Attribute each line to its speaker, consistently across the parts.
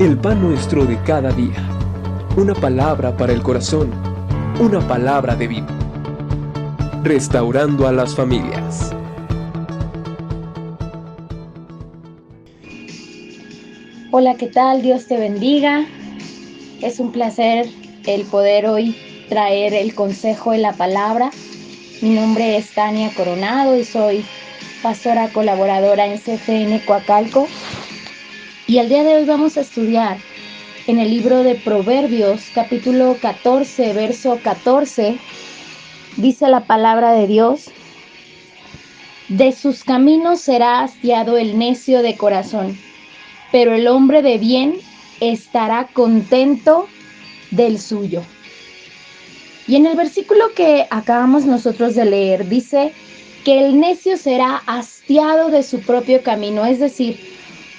Speaker 1: El pan nuestro de cada día. Una palabra para el corazón. Una palabra de vida. Restaurando a las familias.
Speaker 2: Hola, ¿qué tal? Dios te bendiga. Es un placer el poder hoy traer el consejo de la palabra. Mi nombre es Tania Coronado y soy pastora colaboradora en CFN Coacalco. Y el día de hoy vamos a estudiar en el libro de Proverbios, capítulo 14, verso 14. Dice la palabra de Dios: de sus caminos será hastiado el necio de corazón, pero el hombre de bien estará contento del suyo. Y en el versículo que acabamos nosotros de leer, dice que el necio será hastiado de su propio camino, es decir,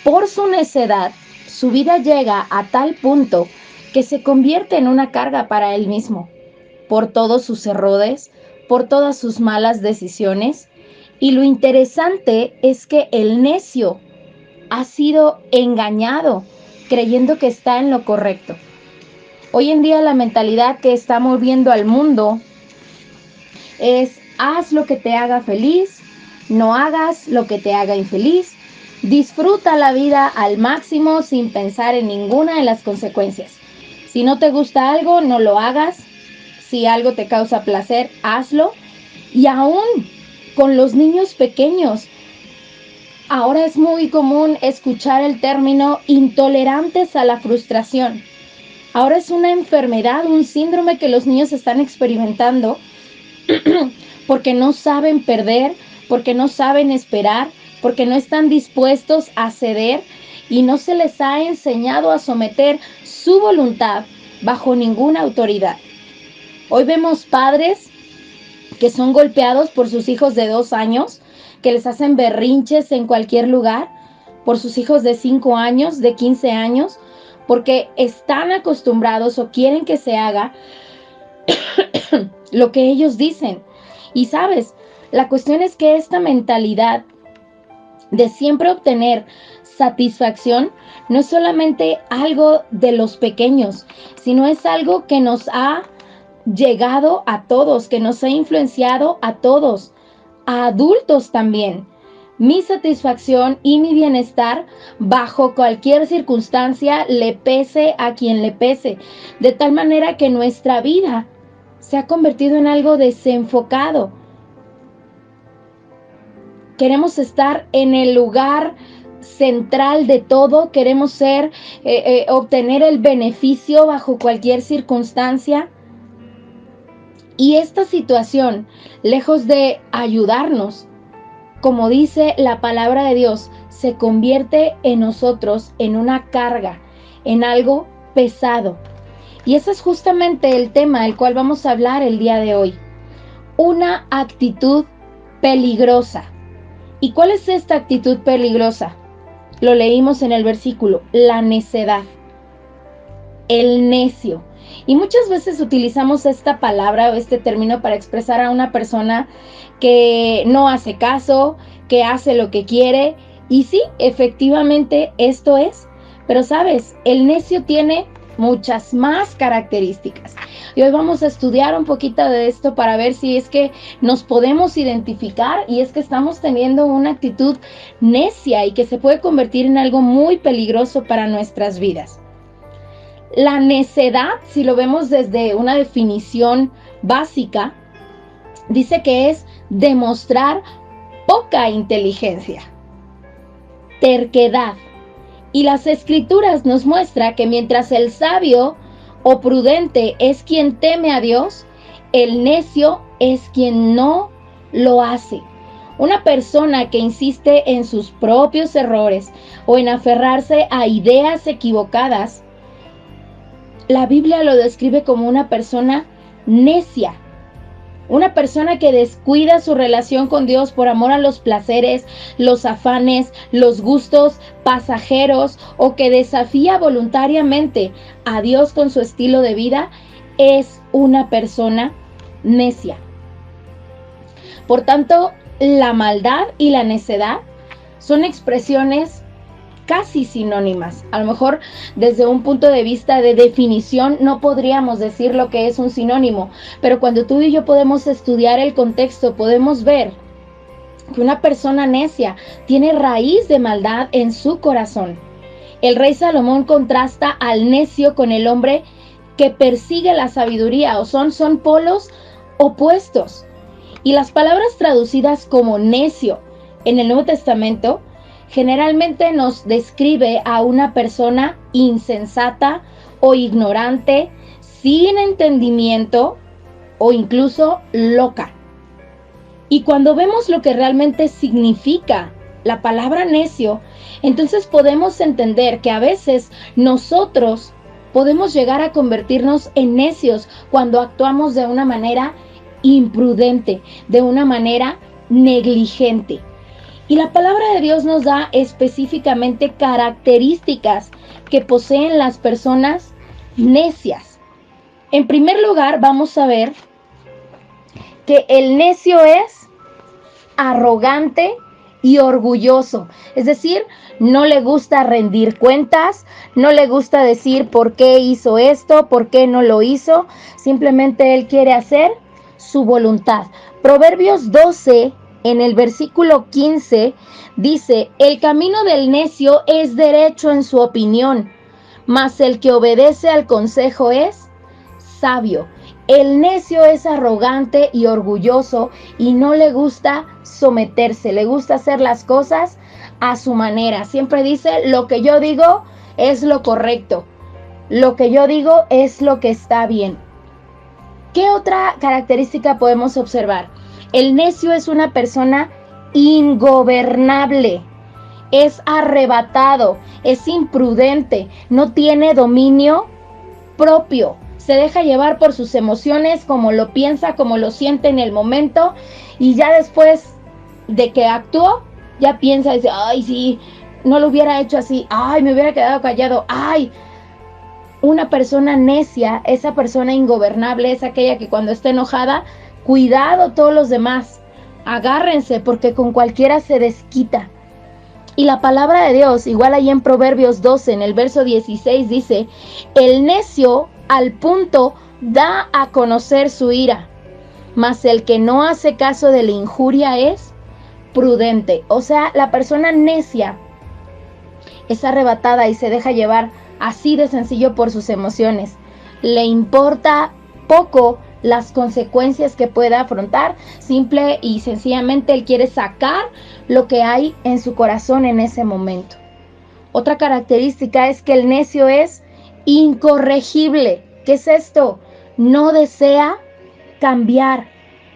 Speaker 2: por su necedad, su vida llega a tal punto que se convierte en una carga para él mismo, por todos sus errores, por todas sus malas decisiones. Y lo interesante es que el necio ha sido engañado creyendo que está en lo correcto. Hoy en día la mentalidad que está moviendo al mundo es: haz lo que te haga feliz, no hagas lo que te haga infeliz, disfruta la vida al máximo sin pensar en ninguna de las consecuencias. Si no te gusta algo, no lo hagas. Si algo te causa placer, hazlo. Y aún con los niños pequeños, ahora es muy común escuchar el término intolerantes a la frustración. Ahora es una enfermedad, un síndrome que los niños están experimentando porque no saben perder, porque no saben esperar, porque no están dispuestos a ceder y no se les ha enseñado a someter su voluntad bajo ninguna autoridad. Hoy vemos padres que son golpeados por sus hijos de 2 años, que les hacen berrinches en cualquier lugar, por sus hijos de 5 años, de 15 años, porque están acostumbrados o quieren que se haga lo que ellos dicen. Y sabes, la cuestión es que esta mentalidad de siempre obtener satisfacción no es solamente algo de los pequeños, sino es algo que nos ha llegado a todos, que nos ha influenciado a todos, a adultos también. Mi satisfacción y mi bienestar bajo cualquier circunstancia, le pese a quien le pese, de tal manera que nuestra vida se ha convertido en algo desenfocado. Queremos estar en el lugar central de todo, queremos obtener el beneficio bajo cualquier circunstancia. Y esta situación, lejos de ayudarnos, como dice la palabra de Dios, se convierte en nosotros en una carga, en algo pesado. Y ese es justamente el tema del cual vamos a hablar el día de hoy. Una actitud peligrosa. ¿Y cuál es esta actitud peligrosa? Lo leímos en el versículo: la necedad, el necio. Y muchas veces utilizamos esta palabra o este término para expresar a una persona que no hace caso, que hace lo que quiere. Y sí, efectivamente esto es. Pero sabes, el necio tiene muchas más características. Y hoy vamos a estudiar un poquito de esto para ver si es que nos podemos identificar y es que estamos teniendo una actitud necia y que se puede convertir en algo muy peligroso para nuestras vidas. La necedad, si lo vemos desde una definición básica, dice que es demostrar poca inteligencia, terquedad. Y las escrituras nos muestran que mientras el sabio o prudente es quien teme a Dios, el necio es quien no lo hace. Una persona que insiste en sus propios errores o en aferrarse a ideas equivocadas, la Biblia lo describe como una persona necia. Una persona que descuida su relación con Dios por amor a los placeres, los afanes, los gustos pasajeros, o que desafía voluntariamente a Dios con su estilo de vida, es una persona necia. Por tanto, la maldad y la necedad son expresiones casi sinónimas. A lo mejor desde un punto de vista de definición no podríamos decir lo que es un sinónimo, pero cuando tú y yo podemos estudiar el contexto, podemos ver que una persona necia tiene raíz de maldad en su corazón. El rey Salomón contrasta al necio con el hombre que persigue la sabiduría, o son polos opuestos. Y las palabras traducidas como necio en el Nuevo Testamento generalmente nos describe a una persona insensata o ignorante, sin entendimiento o incluso loca. Y cuando vemos lo que realmente significa la palabra necio, entonces podemos entender que a veces nosotros podemos llegar a convertirnos en necios cuando actuamos de una manera imprudente, de una manera negligente. Y la palabra de Dios nos da específicamente características que poseen las personas necias. En primer lugar, vamos a ver que el necio es arrogante y orgulloso. Es decir, no le gusta rendir cuentas, no le gusta decir por qué hizo esto, por qué no lo hizo. Simplemente él quiere hacer su voluntad. Proverbios 12, en el versículo 15, dice: el camino del necio es derecho en su opinión, mas el que obedece al consejo es sabio. El necio es arrogante y orgulloso y no le gusta someterse, le gusta hacer las cosas a su manera. Siempre dice: lo que yo digo es lo correcto, lo que yo digo es lo que está bien. ¿Qué otra característica podemos observar? El necio es una persona ingobernable, es arrebatado, es imprudente, no tiene dominio propio, se deja llevar por sus emociones, como lo piensa, como lo siente en el momento, y ya después de que actuó, ya piensa y dice: ay, sí, no lo hubiera hecho así, ay, me hubiera quedado callado, ay. Una persona necia, esa persona ingobernable, es aquella que cuando está enojada, cuidado todos los demás, agárrense porque con cualquiera se desquita. Y la palabra de Dios, igual ahí en Proverbios 12, en el verso 16, dice: el necio al punto da a conocer su ira, mas el que no hace caso de la injuria es prudente. O sea, la persona necia es arrebatada y se deja llevar así de sencillo por sus emociones. Le importa poco las consecuencias que pueda afrontar. Simple y sencillamente él quiere sacar lo que hay en su corazón en ese momento. Otra característica es que el necio es incorregible. ¿Qué es esto? No desea cambiar,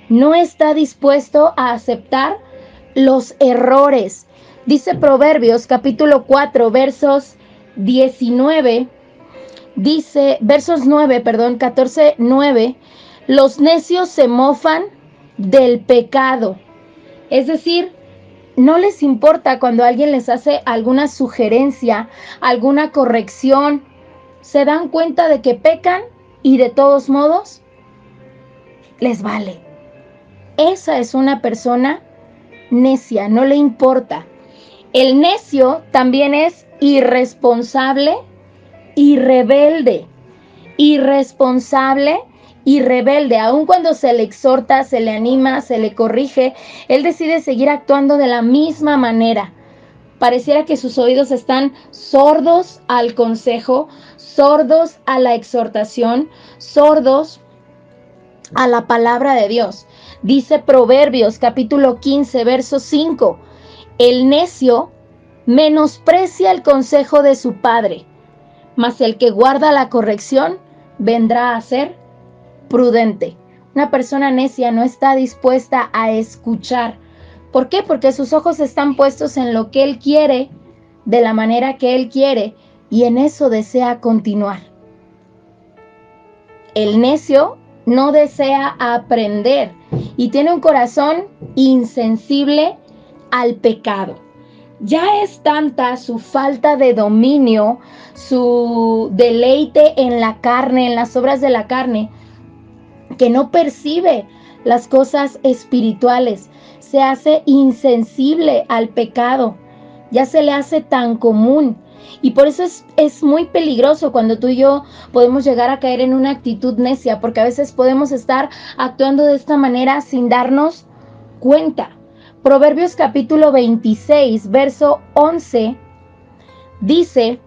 Speaker 2: no está dispuesto a aceptar los errores. Dice Proverbios capítulo 4, versos 19, dice, versos 9, 14, 9, los necios se mofan del pecado. Es decir, no les importa cuando alguien les hace alguna sugerencia, alguna corrección. Se dan cuenta de que pecan y de todos modos les vale. Esa es una persona necia, no le importa. El necio también es irresponsable y rebelde. Irresponsable y rebelde. Aun cuando se le exhorta, se le anima, se le corrige, él decide seguir actuando de la misma manera. Pareciera que sus oídos están sordos al consejo, sordos a la exhortación, sordos a la palabra de Dios. Dice Proverbios capítulo 15, verso 5. El necio menosprecia el consejo de su padre, mas el que guarda la corrección vendrá a ser prudente. Una persona necia no está dispuesta a escuchar. ¿Por qué? Porque sus ojos están puestos en lo que él quiere, de la manera que él quiere, y en eso desea continuar. El necio no desea aprender y tiene un corazón insensible al pecado. Ya es tanta su falta de dominio, su deleite en la carne, en las obras de la carne, que no percibe las cosas espirituales, se hace insensible al pecado. ya se le hace tan común. Y por eso es muy peligroso cuando tú y yo podemos llegar a caer en una actitud necia, porque a veces podemos estar actuando de esta manera sin darnos cuenta. Proverbios capítulo 26, verso 11, dice: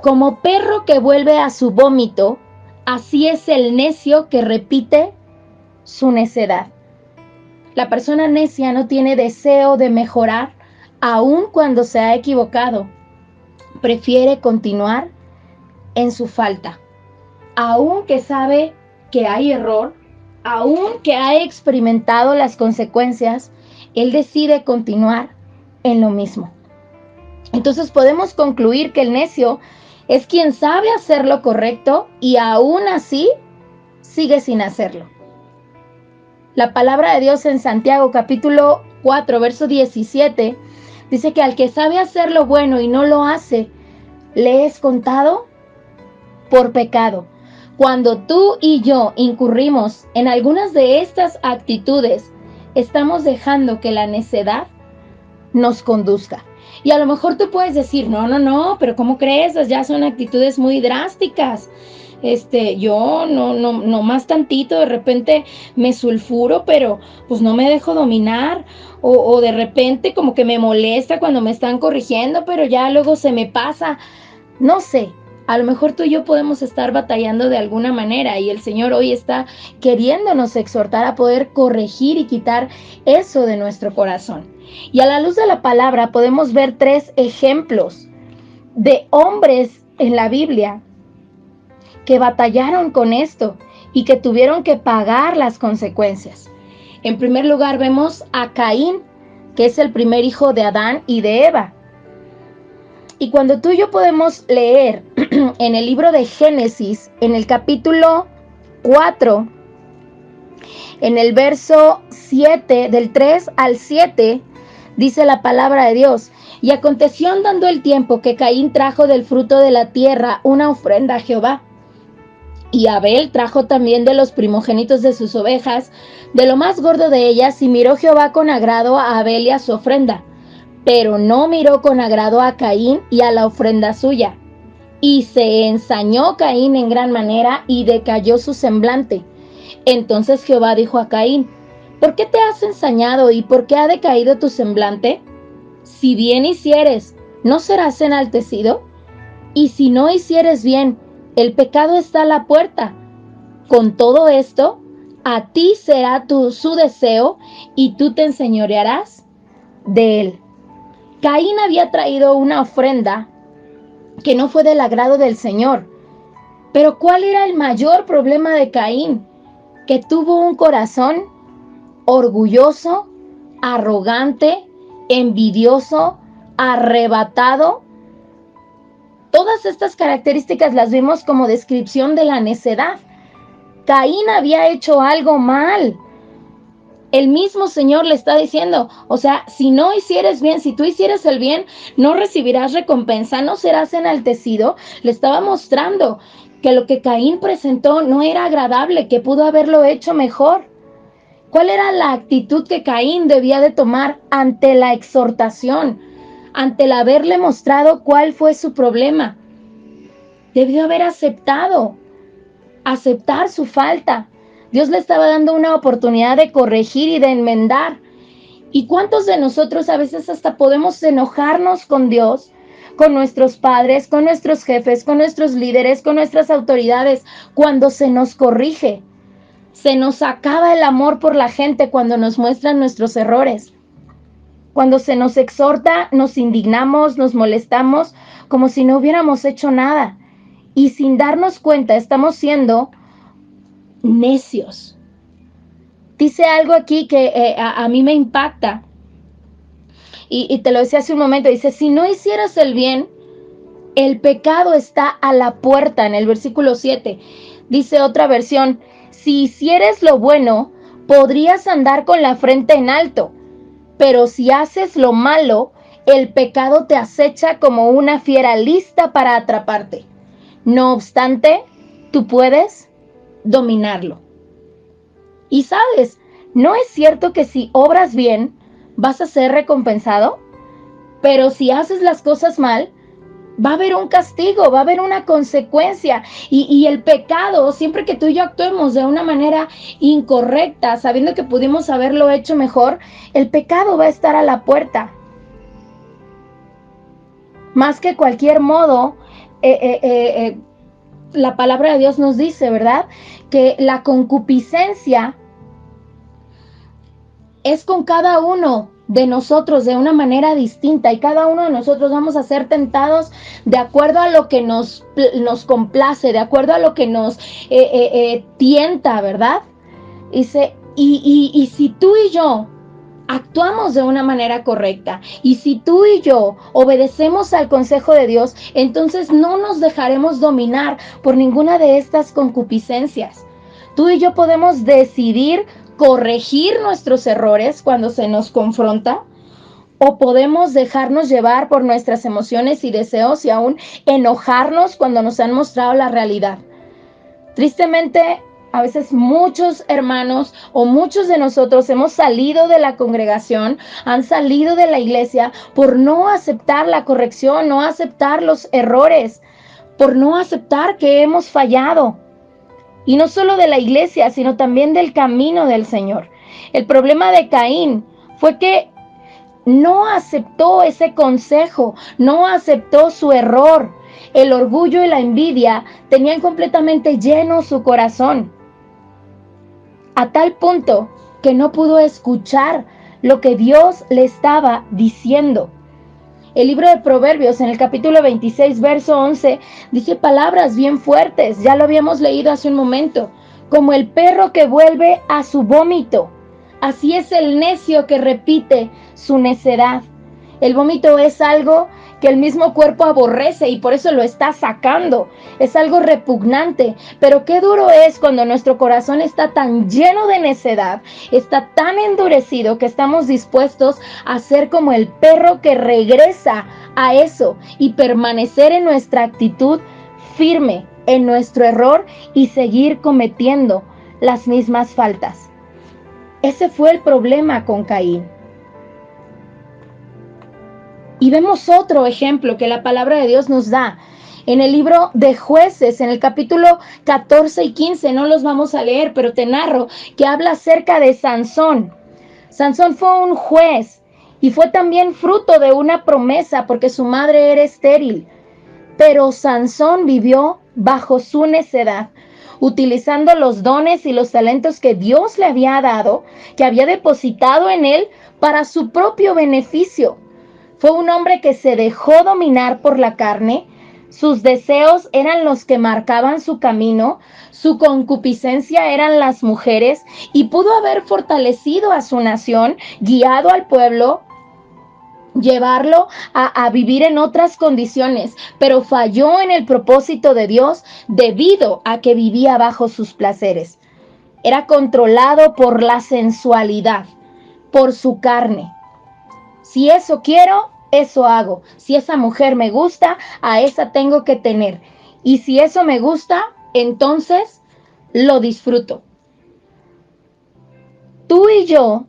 Speaker 2: como perro que vuelve a su vómito, así es el necio que repite su necedad. La persona necia no tiene deseo de mejorar, aun cuando se ha equivocado. Prefiere continuar en su falta. Aun que sabe que hay error, aun que ha experimentado las consecuencias, él decide continuar en lo mismo. Entonces podemos concluir que el necio es quien sabe hacer lo correcto y aún así sigue sin hacerlo. La palabra de Dios en Santiago capítulo 4, verso 17, dice que al que sabe hacer lo bueno y no lo hace, le es contado por pecado. Cuando tú y yo incurrimos en algunas de estas actitudes, estamos dejando que la necedad nos conduzca. Y a lo mejor tú puedes decir, no, pero ¿cómo crees? Ya son actitudes muy drásticas. Yo no más tantito, de repente me sulfuro, pero pues no me dejo dominar. O de repente como que me molesta cuando me están corrigiendo, pero ya luego se me pasa. No sé, a lo mejor tú y yo podemos estar batallando de alguna manera y el Señor hoy está queriéndonos exhortar a poder corregir y quitar eso de nuestro corazón. Y a la luz de la palabra podemos ver 3 ejemplos de hombres en la Biblia que batallaron con esto y que tuvieron que pagar las consecuencias. En primer lugar vemos a Caín, que es el primer hijo de Adán y de Eva. Y cuando tú y yo podemos leer en el libro de Génesis, en el capítulo 4, en el verso 7, del 3 al 7, dice la palabra de Dios: y aconteció andando el tiempo que Caín trajo del fruto de la tierra una ofrenda a Jehová. Y Abel trajo también de los primogénitos de sus ovejas, de lo más gordo de ellas, y miró Jehová con agrado a Abel y a su ofrenda. Pero no miró con agrado a Caín y a la ofrenda suya. Y se ensañó Caín en gran manera y decayó su semblante. Entonces Jehová dijo a Caín: ¿por qué te has ensañado y por qué ha decaído tu semblante? Si bien hicieres, ¿no serás enaltecido? Y si no hicieres bien, el pecado está a la puerta. Con todo esto, a ti será su deseo y tú te enseñorearás de él. Caín había traído una ofrenda que no fue del agrado del Señor. Pero ¿cuál era el mayor problema de Caín? Que tuvo un corazón orgulloso, arrogante, envidioso, arrebatado. Todas estas características las vemos como descripción de la necedad. Caín había hecho algo mal. El mismo Señor le está diciendo, o sea, si no hicieres bien, si tú hicieres el bien, no recibirás recompensa, no serás enaltecido. Le estaba mostrando que lo que Caín presentó no era agradable, que pudo haberlo hecho mejor. ¿Cuál era la actitud que Caín debía de tomar ante la exhortación, ante el haberle mostrado cuál fue su problema? Debió haber aceptar su falta. Dios le estaba dando una oportunidad de corregir y de enmendar. ¿Y cuántos de nosotros a veces hasta podemos enojarnos con Dios, con nuestros padres, con nuestros jefes, con nuestros líderes, con nuestras autoridades, cuando se nos corrige? Se nos acaba el amor por la gente cuando nos muestran nuestros errores. Cuando se nos exhorta, nos indignamos, nos molestamos, como si no hubiéramos hecho nada. Y sin darnos cuenta, estamos siendo necios. Dice algo aquí que a mí me impacta. Y te lo decía hace un momento. Dice, si no hicieras el bien, el pecado está a la puerta. En el versículo 7. Dice otra versión, si hicieres lo bueno, podrías andar con la frente en alto. Pero si haces lo malo, el pecado te acecha como una fiera lista para atraparte. No obstante, tú puedes dominarlo. Y sabes, ¿no es cierto que si obras bien, vas a ser recompensado? Pero si haces las cosas mal, va a haber un castigo, va a haber una consecuencia. Y el pecado, siempre que tú y yo actuemos de una manera incorrecta, sabiendo que pudimos haberlo hecho mejor, el pecado va a estar a la puerta. Más que cualquier modo, la palabra de Dios nos dice, ¿verdad?, que la concupiscencia es con cada uno de nosotros de una manera distinta, y cada uno de nosotros vamos a ser tentados de acuerdo a lo que nos complace, de acuerdo a lo que nos tienta, ¿verdad? Dice, y si tú y yo actuamos de una manera correcta, y si tú y yo obedecemos al consejo de Dios, entonces no nos dejaremos dominar por ninguna de estas concupiscencias. Tú y yo podemos decidir corregir nuestros errores cuando se nos confronta, o podemos dejarnos llevar por nuestras emociones y deseos y aún enojarnos cuando nos han mostrado la realidad. Tristemente, a veces muchos hermanos o muchos de nosotros hemos salido de la congregación, han salido de la iglesia por no aceptar la corrección, no aceptar los errores, por no aceptar que hemos fallado. Y no solo de la iglesia, sino también del camino del Señor. El problema de Caín fue que no aceptó ese consejo, no aceptó su error. El orgullo y la envidia tenían completamente lleno su corazón, a tal punto que no pudo escuchar lo que Dios le estaba diciendo. El libro de Proverbios, en el capítulo 26, verso 11, dice palabras bien fuertes, ya lo habíamos leído hace un momento. Como el perro que vuelve a su vómito, así es el necio que repite su necedad. El vómito es algo que el mismo cuerpo aborrece y por eso lo está sacando. Es algo repugnante, pero qué duro es cuando nuestro corazón está tan lleno de necedad, está tan endurecido que estamos dispuestos a ser como el perro que regresa a eso y permanecer en nuestra actitud firme, en nuestro error y seguir cometiendo las mismas faltas. Ese fue el problema con Caín. Y vemos otro ejemplo que la palabra de Dios nos da en el libro de Jueces, en el capítulo 14 y 15, no los vamos a leer, pero te narro que habla acerca de Sansón. Sansón fue un juez y fue también fruto de una promesa porque su madre era estéril. Pero Sansón vivió bajo su necedad, utilizando los dones y los talentos que Dios le había dado, que había depositado en él para su propio beneficio. Fue un hombre que se dejó dominar por la carne, sus deseos eran los que marcaban su camino, su concupiscencia eran las mujeres, y pudo haber fortalecido a su nación, guiado al pueblo, llevarlo a vivir en otras condiciones, pero falló en el propósito de Dios debido a que vivía bajo sus placeres. Era controlado por la sensualidad, por su carne. Si eso quiero, eso hago. Si esa mujer me gusta, a esa tengo que tener. Y si eso me gusta, entonces lo disfruto. Tú y yo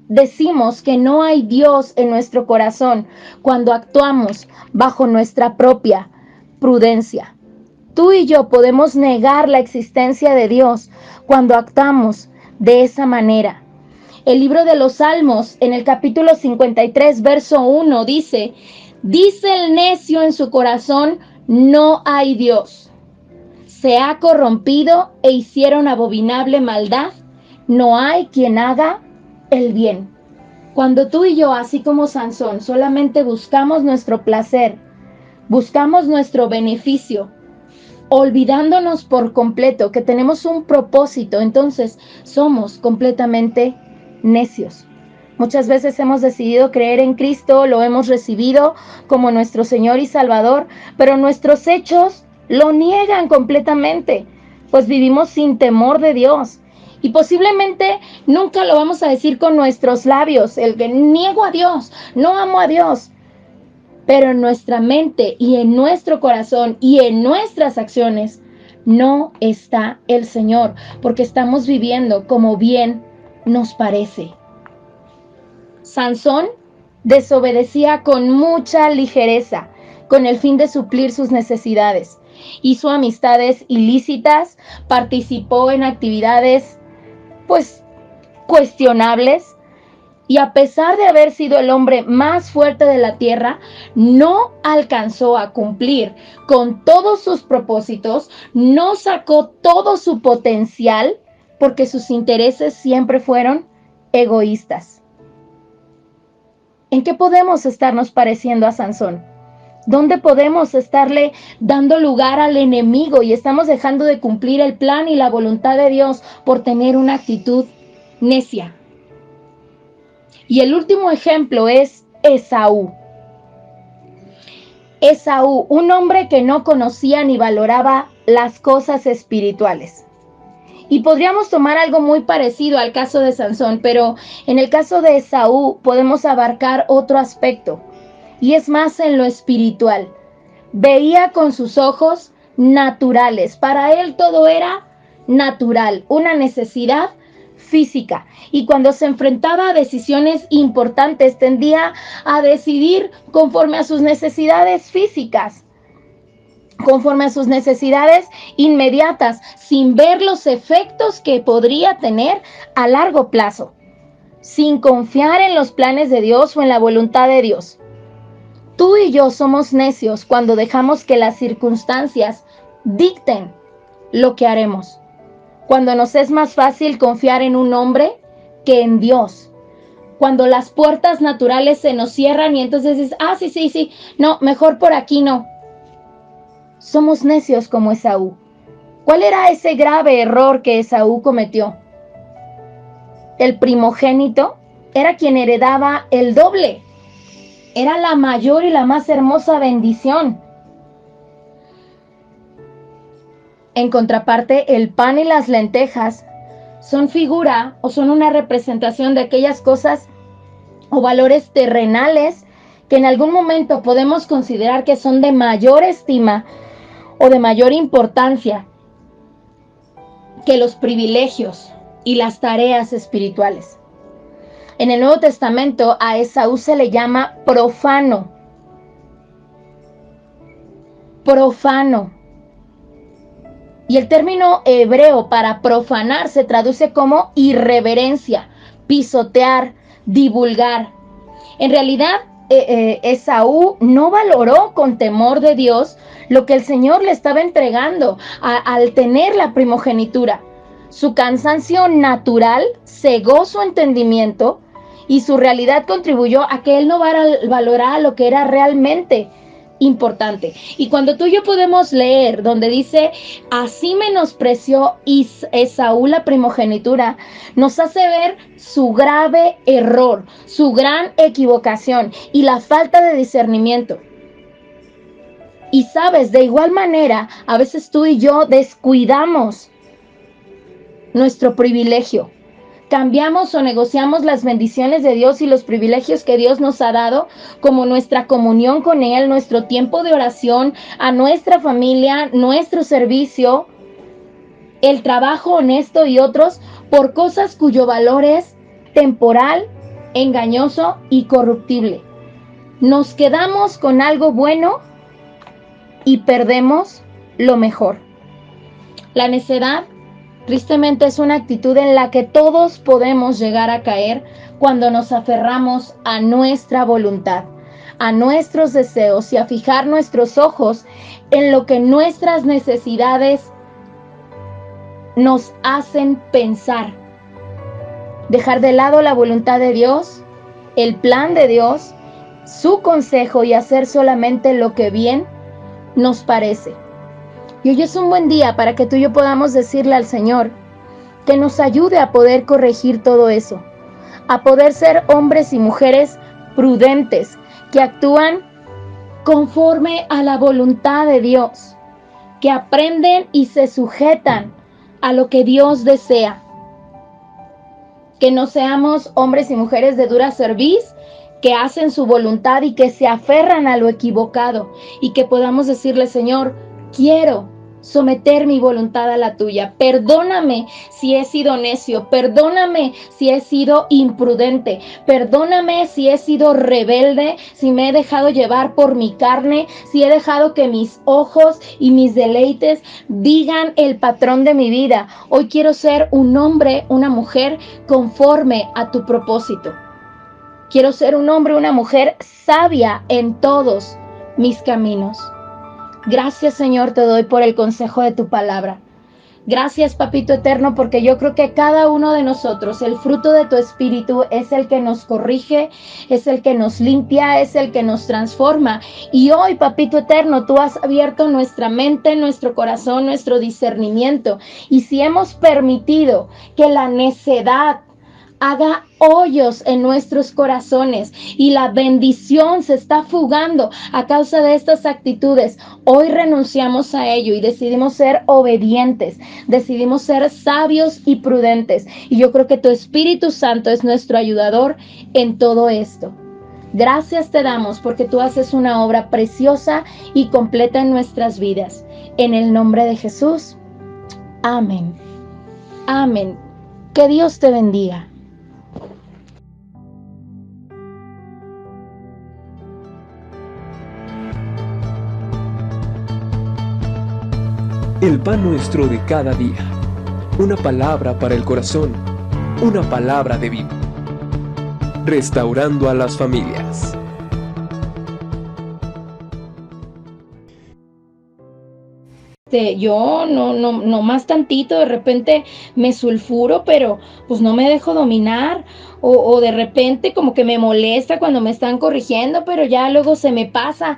Speaker 2: decimos que no hay Dios en nuestro corazón cuando actuamos bajo nuestra propia prudencia. Tú y yo podemos negar la existencia de Dios cuando actuamos de esa manera. El libro de los Salmos, en el capítulo 53, verso 1, dice el necio en su corazón, no hay Dios. Se ha corrompido e hicieron abominable maldad. No hay quien haga el bien. Cuando tú y yo, así como Sansón, solamente buscamos nuestro placer, buscamos nuestro beneficio, olvidándonos por completo que tenemos un propósito, entonces somos completamente necios. Muchas veces hemos decidido creer en Cristo, lo hemos recibido como nuestro Señor y Salvador, pero nuestros hechos lo niegan completamente, pues vivimos sin temor de Dios. Y posiblemente nunca lo vamos a decir con nuestros labios, el que niego a Dios, no amo a Dios. Pero en nuestra mente y en nuestro corazón y en nuestras acciones no está el Señor, porque estamos viviendo como bien nos parece. Sansón desobedecía con mucha ligereza, con el fin de suplir sus necesidades. Hizo amistades ilícitas, participó en actividades, pues, cuestionables, y a pesar de haber sido el hombre más fuerte de la tierra, no alcanzó a cumplir con todos sus propósitos, no sacó todo su potencial, porque sus intereses siempre fueron egoístas. ¿En qué podemos estarnos pareciendo a Sansón? ¿Dónde podemos estarle dando lugar al enemigo y estamos dejando de cumplir el plan y la voluntad de Dios por tener una actitud necia? Y el último ejemplo es Esaú. Esaú, un hombre que no conocía ni valoraba las cosas espirituales. Y podríamos tomar algo muy parecido al caso de Sansón, pero en el caso de Esaú podemos abarcar otro aspecto, y es más en lo espiritual. Veía con sus ojos naturales. Para él todo era natural, una necesidad física. Y cuando se enfrentaba a decisiones importantes, tendía a decidir conforme a sus necesidades físicas, conforme a sus necesidades inmediatas, sin ver los efectos que podría tener a largo plazo, sin confiar en los planes de Dios o en la voluntad de Dios. Tú y yo somos necios cuando dejamos que las circunstancias dicten lo que haremos. Cuando nos es más fácil confiar en un hombre que en Dios. Cuando las puertas naturales se nos cierran y entonces dices, sí, no, mejor por aquí no. Somos necios como Esaú. ¿Cuál era ese grave error que Esaú cometió? El primogénito era quien heredaba el doble. Era la mayor y la más hermosa bendición. En contraparte, el pan y las lentejas son figura o son una representación de aquellas cosas o valores terrenales que en algún momento podemos considerar que son de mayor estima o de mayor importancia que los privilegios y las tareas espirituales. En el Nuevo Testamento a Esaú se le llama profano. Profano. Y el término hebreo para profanar se traduce como irreverencia, pisotear, divulgar. En realidad, Esaú no valoró con temor de Dios lo que el Señor le estaba entregando al tener la primogenitura. Su cansancio natural cegó su entendimiento y su realidad contribuyó a que él no valorara lo que era realmente importante. Y cuando tú y yo podemos leer donde dice, así menospreció Esaú la primogenitura, nos hace ver su grave error, su gran equivocación y la falta de discernimiento. Y sabes, de igual manera, a veces tú y yo descuidamos nuestro privilegio. Cambiamos o negociamos las bendiciones de Dios y los privilegios que Dios nos ha dado, como nuestra comunión con Él, nuestro tiempo de oración, a nuestra familia, nuestro servicio, el trabajo honesto y otros, por cosas cuyo valor es temporal, engañoso y corruptible. Nos quedamos con algo bueno y perdemos lo mejor. La necedad, tristemente, es una actitud en la que todos podemos llegar a caer cuando nos aferramos a nuestra voluntad, a nuestros deseos y a fijar nuestros ojos en lo que nuestras necesidades nos hacen pensar. Dejar de lado la voluntad de Dios, el plan de Dios, su consejo y hacer solamente lo que bien nos parece. Y hoy es un buen día para que tú y yo podamos decirle al Señor que nos ayude a poder corregir todo eso, a poder ser hombres y mujeres prudentes, que actúan conforme a la voluntad de Dios, que aprenden y se sujetan a lo que Dios desea. Que no seamos hombres y mujeres de dura cerviz, que hacen su voluntad y que se aferran a lo equivocado, y que podamos decirle, Señor, quiero someter mi voluntad a la tuya. Perdóname si he sido necio, perdóname si he sido imprudente, perdóname si he sido rebelde, si me he dejado llevar por mi carne, si he dejado que mis ojos y mis deleites digan el patrón de mi vida. Hoy quiero ser un hombre, una mujer conforme a tu propósito. Quiero ser un hombre, una mujer sabia en todos mis caminos. Gracias, Señor, te doy por el consejo de tu palabra. Gracias, Papito Eterno, porque yo creo que cada uno de nosotros, el fruto de tu Espíritu es el que nos corrige, es el que nos limpia, es el que nos transforma. Y hoy, Papito Eterno, tú has abierto nuestra mente, nuestro corazón, nuestro discernimiento. Y si hemos permitido que la necedad haga hoyos en nuestros corazones y la bendición se está fugando a causa de estas actitudes, hoy renunciamos a ello y decidimos ser obedientes, decidimos ser sabios y prudentes. Y yo creo que tu Espíritu Santo es nuestro ayudador en todo esto. Gracias te damos porque tú haces una obra preciosa y completa en nuestras vidas. En el nombre de Jesús. Amén. Amén. Que Dios te bendiga.
Speaker 1: El pan nuestro de cada día. Una palabra para el corazón. Una palabra de vida. Restaurando a las familias.
Speaker 2: Yo no más tantito, de repente me sulfuro, pero pues no me dejo dominar, o de repente como que me molesta cuando me están corrigiendo, pero ya luego se me pasa.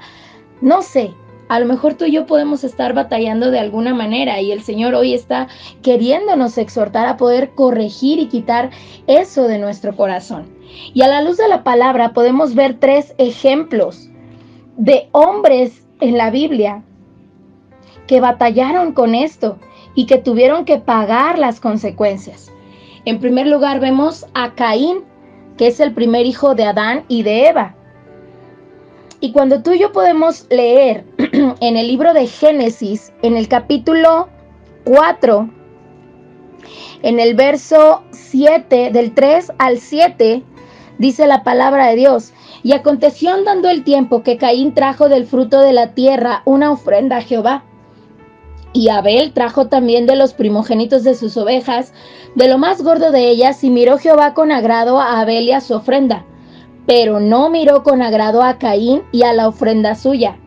Speaker 2: No sé, a lo mejor tú y yo podemos estar batallando de alguna manera y el Señor hoy está queriéndonos exhortar a poder corregir y quitar eso de nuestro corazón. Y a la luz de la palabra podemos ver 3 ejemplos de hombres en la Biblia que batallaron con esto y que tuvieron que pagar las consecuencias. En primer lugar vemos a Caín, que es el primer hijo de Adán y de Eva. Y cuando tú y yo podemos leer en el libro de Génesis, en el capítulo 4, en el verso 7, del 3 al 7, dice la palabra de Dios: y aconteció andando el tiempo que Caín trajo del fruto de la tierra una ofrenda a Jehová. Y Abel trajo también de los primogénitos de sus ovejas, de lo más gordo de ellas, y miró Jehová con agrado a Abel y a su ofrenda, pero no miró con agrado a Caín y a la ofrenda suya.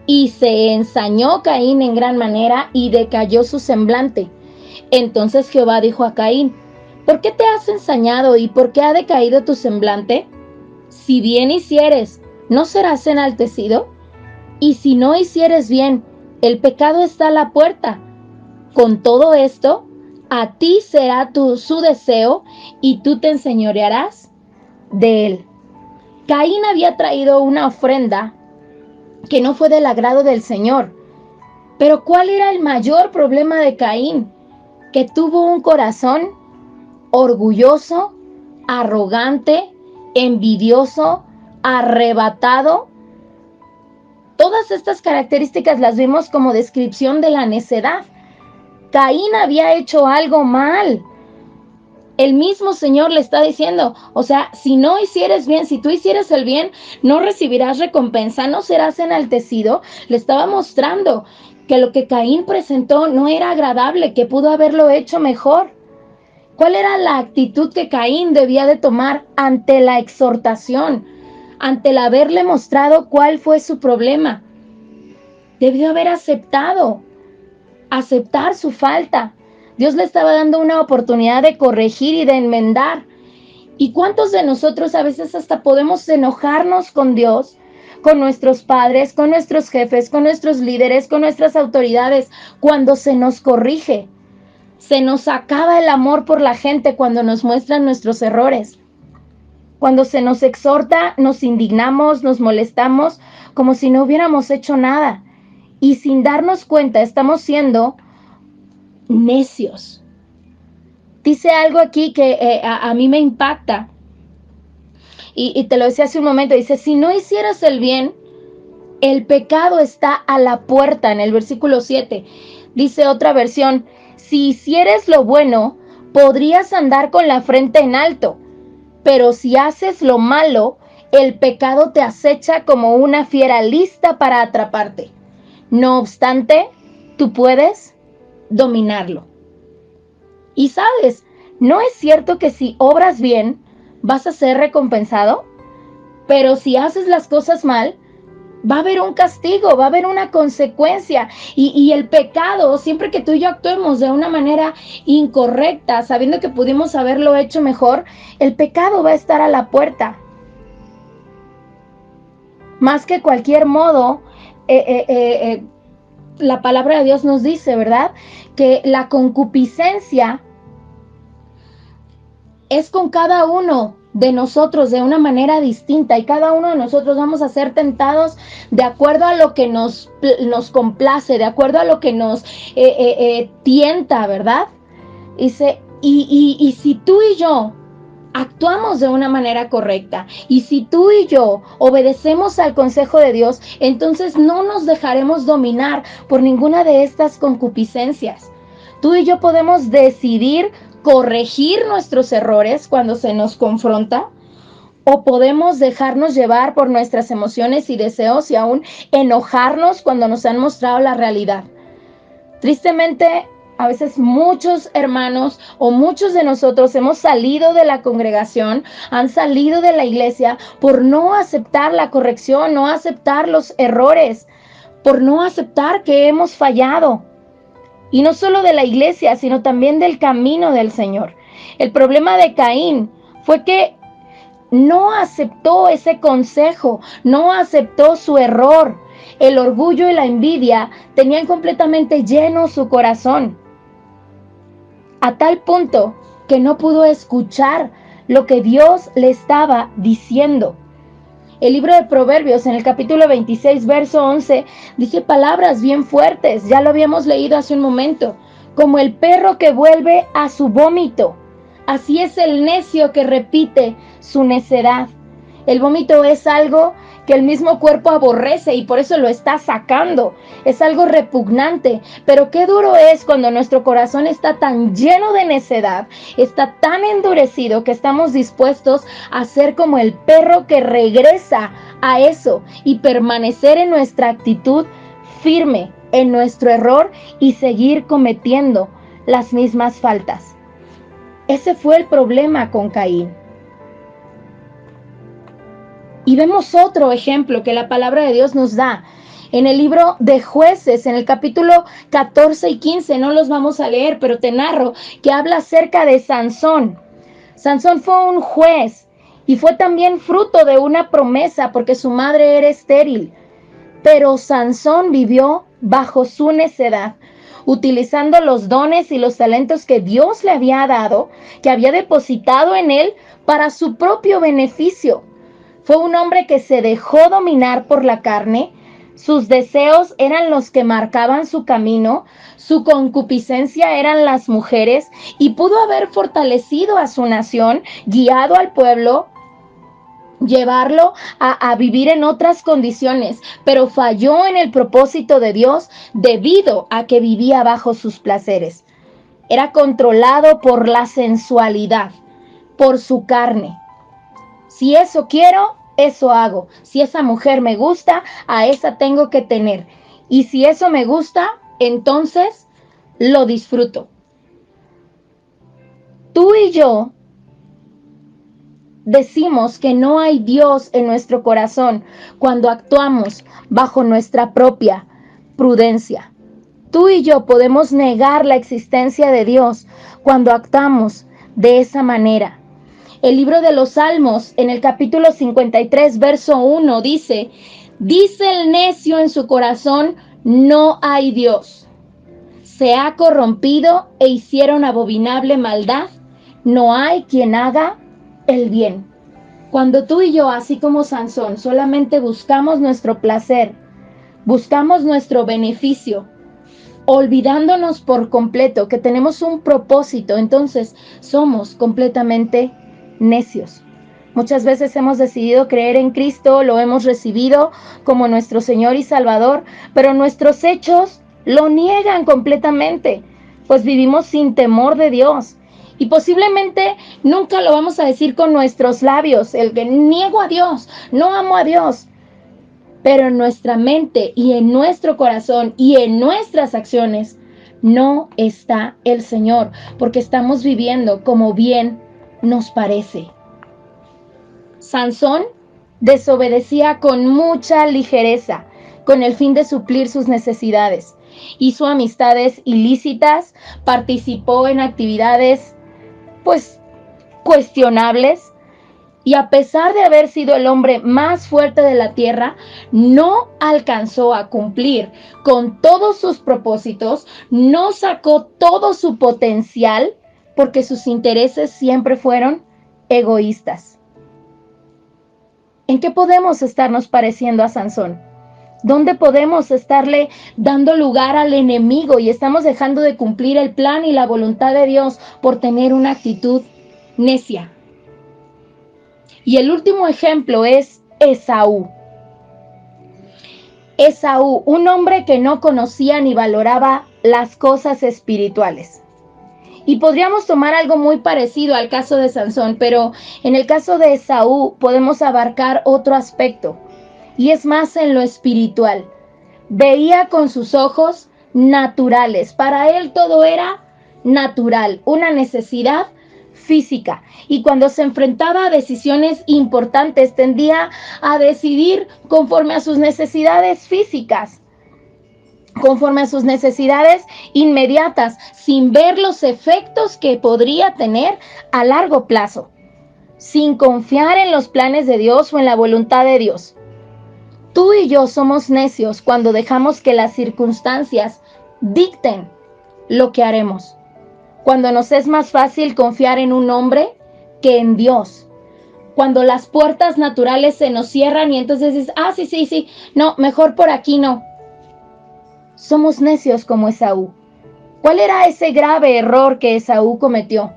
Speaker 2: Y se ensañó Caín en gran manera, y decayó su semblante. Entonces Jehová dijo a Caín: ¿por qué te has ensañado y por qué ha decaído tu semblante? Si bien hicieres, ¿no serás enaltecido? Y si no hicieres bien, el pecado está a la puerta. Con todo esto, a ti será su deseo, y tú te enseñorearás de él. Caín había traído una ofrenda que no fue del agrado del Señor. Pero ¿cuál era el mayor problema de Caín? Que tuvo un corazón orgulloso, arrogante, envidioso, arrebatado. Todas estas características las vemos como descripción de la necedad. Caín había hecho algo mal. El mismo Señor le está diciendo, o sea, si no hicieres bien, si tú hicieres el bien, no recibirás recompensa, no serás enaltecido. Le estaba mostrando que lo que Caín presentó no era agradable, que pudo haberlo hecho mejor. ¿Cuál era la actitud que Caín debía de tomar ante la exhortación, ante el haberle mostrado cuál fue su problema? Debió haber aceptar su falta. Dios le estaba dando una oportunidad de corregir y de enmendar. ¿Y cuántos de nosotros a veces hasta podemos enojarnos con Dios, con nuestros padres, con nuestros jefes, con nuestros líderes, con nuestras autoridades, cuando se nos corrige? Se nos acaba el amor por la gente cuando nos muestran nuestros errores. Cuando se nos exhorta, nos indignamos, nos molestamos, como si no hubiéramos hecho nada. Y sin darnos cuenta, estamos siendo necios. Dice algo aquí que a mí me impacta. Y te lo decía hace un momento. Dice, si no hicieras el bien, el pecado está a la puerta, en el versículo 7. Dice otra versión, si hicieres lo bueno, podrías andar con la frente en alto, pero si haces lo malo, el pecado te acecha como una fiera lista para atraparte. No obstante, tú puedes dominarlo. Y sabes, ¿no es cierto que si obras bien, vas a ser recompensado? Pero si haces las cosas mal, va a haber un castigo, va a haber una consecuencia. Y el pecado, siempre que tú y yo actuemos de una manera incorrecta, sabiendo que pudimos haberlo hecho mejor, el pecado va a estar a la puerta. Más que cualquier modo, la palabra de Dios nos dice, ¿verdad?, que la concupiscencia es con cada uno de nosotros de una manera distinta, y cada uno de nosotros vamos a ser tentados de acuerdo a lo que nos complace, de acuerdo a lo que nos tienta, ¿verdad? Y si tú y yo actuamos de una manera correcta, y si tú y yo obedecemos al consejo de Dios, entonces no nos dejaremos dominar por ninguna de estas concupiscencias. Tú y yo podemos decidir corregir nuestros errores cuando se nos confronta, o podemos dejarnos llevar por nuestras emociones y deseos y aún enojarnos cuando nos han mostrado la realidad. Tristemente, a veces muchos hermanos o muchos de nosotros hemos salido de la congregación, han salido de la iglesia por no aceptar la corrección, no aceptar los errores, por no aceptar que hemos fallado. Y no solo de la iglesia, sino también del camino del Señor. El problema de Caín fue que no aceptó ese consejo, no aceptó su error. El orgullo y la envidia tenían completamente lleno su corazón, a tal punto que no pudo escuchar lo que Dios le estaba diciendo. El libro de Proverbios, en el capítulo 26, verso 11, dice palabras bien fuertes, ya lo habíamos leído hace un momento. Como el perro que vuelve a su vómito, así es el necio que repite su necedad. El vómito es algo que el mismo cuerpo aborrece y por eso lo está sacando. Es algo repugnante, pero qué duro es cuando nuestro corazón está tan lleno de necedad, está tan endurecido que estamos dispuestos a ser como el perro que regresa a eso y permanecer en nuestra actitud firme, en nuestro error y seguir cometiendo las mismas faltas. Ese fue el problema con Caín. Y vemos otro ejemplo que la palabra de Dios nos da en el libro de Jueces, en el capítulo 14 y 15, no los vamos a leer, pero te narro que habla acerca de Sansón. Sansón fue un juez y fue también fruto de una promesa porque su madre era estéril. Pero Sansón vivió bajo su necedad, utilizando los dones y los talentos que Dios le había dado, que había depositado en él para su propio beneficio. Fue un hombre que se dejó dominar por la carne, sus deseos eran los que marcaban su camino, su concupiscencia eran las mujeres, y pudo haber fortalecido a su nación, guiado al pueblo, llevarlo a vivir en otras condiciones, pero falló en el propósito de Dios debido a que vivía bajo sus placeres. Era controlado por la sensualidad, por su carne. Si eso quiero, eso hago. Si esa mujer me gusta, a esa tengo que tener. Y si eso me gusta, entonces lo disfruto. Tú y yo decimos que no hay Dios en nuestro corazón cuando actuamos bajo nuestra propia prudencia. Tú y yo podemos negar la existencia de Dios cuando actuamos de esa manera. El libro de los Salmos, en el capítulo 53, verso 1, dice el necio en su corazón, no hay Dios. Se ha corrompido e hicieron abominable maldad. No hay quien haga el bien. Cuando tú y yo, así como Sansón, solamente buscamos nuestro placer, buscamos nuestro beneficio, olvidándonos por completo que tenemos un propósito, entonces somos completamente necios. Muchas veces hemos decidido creer en Cristo, lo hemos recibido como nuestro Señor y Salvador, pero nuestros hechos lo niegan completamente, pues vivimos sin temor de Dios. Y posiblemente nunca lo vamos a decir con nuestros labios, el que niego a Dios, no amo a Dios. Pero en nuestra mente y en nuestro corazón y en nuestras acciones no está el Señor, porque estamos viviendo como bien nos parece. Sansón desobedecía con mucha ligereza, con el fin de suplir sus necesidades. Hizo amistades ilícitas, participó en actividades, cuestionables, y a pesar de haber sido el hombre más fuerte de la tierra, no alcanzó a cumplir con todos sus propósitos, no sacó todo su potencial, porque sus intereses siempre fueron egoístas. ¿En qué podemos estarnos pareciendo a Sansón? ¿Dónde podemos estarle dando lugar al enemigo y estamos dejando de cumplir el plan y la voluntad de Dios por tener una actitud necia? Y el último ejemplo es Esaú. Esaú, un hombre que no conocía ni valoraba las cosas espirituales. Y podríamos tomar algo muy parecido al caso de Sansón, pero en el caso de Esaú podemos abarcar otro aspecto, y es más en lo espiritual. Veía con sus ojos naturales. Para él todo era natural, una necesidad física. Y cuando se enfrentaba a decisiones importantes, tendía a decidir conforme a sus necesidades físicas, conforme a sus necesidades inmediatas, sin ver los efectos que podría tener a largo plazo, sin confiar en los planes de Dios o en la voluntad de Dios. Tú y yo somos necios cuando dejamos que las circunstancias dicten lo que haremos. Cuando nos es más fácil confiar en un hombre que en Dios. Cuando las puertas naturales se nos cierran y entonces dices, sí, no, mejor por aquí no. Somos necios como Esaú. ¿Cuál era ese grave error que Esaú cometió?